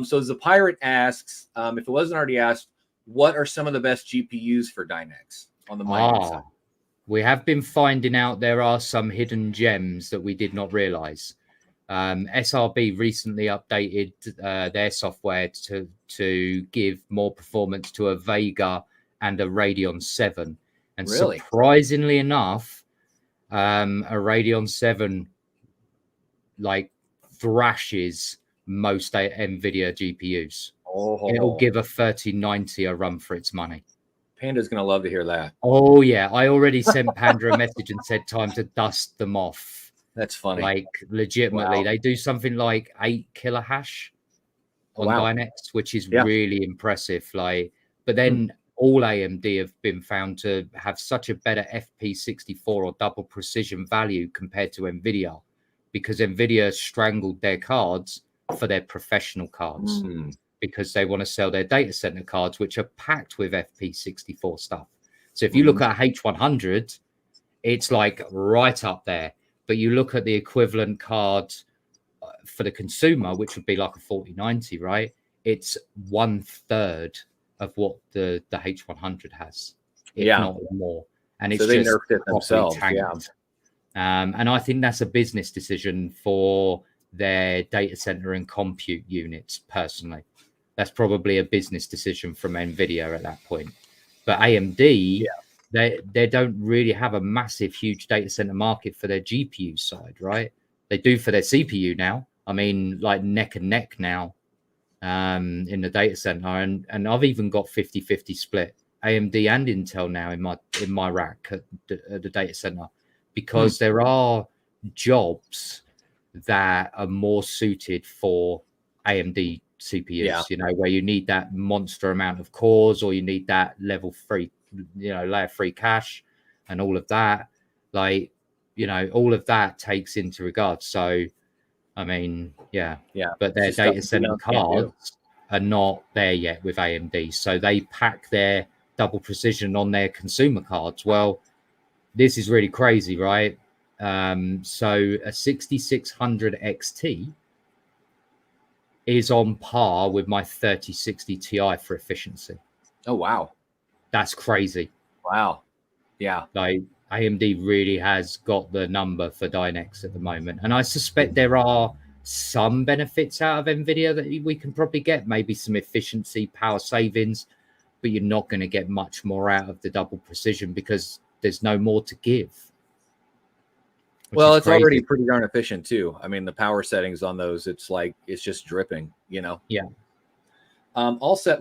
So the pirate asks, if it wasn't already asked, what are some of the best GPUs for Dynex on the mining side? We have been finding out there are some hidden gems that we did not realize. SRB recently updated their software to give more performance to a Vega and a Radeon 7. And Really? Surprisingly enough, a Radeon 7 like thrashes most NVIDIA GPUs. It'll give a 3090 a run for its money. Panda's going to love to hear that. Oh, yeah. I already sent Panda a message and said time to dust them off. That's funny. Like, legitimately. Wow. They do something like 8 kilohash on Dynex, which is really impressive. Like, but then all AMD have been found to have such a better FP64 or double precision value compared to NVIDIA, because NVIDIA strangled their cards for their professional cards. Because they want to sell their data center cards, which are packed with FP64 stuff. So if you look at H100, it's like right up there. But you look at the equivalent card for the consumer, which would be like a 4090, right? It's 1/3 of what the H100 has, if not more. And it's so they just nerfed it themselves. And I think that's a business decision for their data center and compute units, personally. That's probably a business decision from NVIDIA at that point. But AMD, they don't really have a massive, huge data center market for their GPU side, right? They do for their CPU now. I mean, like neck and neck now in the data center. And I've even got 50-50 split AMD and Intel now in my rack at the data center, because there are jobs that are more suited for AMD CPUs, you know, where you need that monster amount of cores, or you need that level 3, layer 3 cache and all of that. Like, all of that takes into regard. So, I mean, but their data center cards are not there yet with AMD. So they pack their double precision on their consumer cards. Well, this is really crazy, right? So a 6600 XT is on par with my 3060 Ti for efficiency. Oh, wow. That's crazy. Wow. Yeah. Like, AMD really has got the number for Dynex at the moment. And I suspect there are some benefits out of NVIDIA that we can probably get, maybe some efficiency, power savings, but you're not going to get much more out of the double precision because there's no more to give. Well, it's already pretty darn efficient too. I mean, the power settings on those, it's just dripping, Yeah. All set.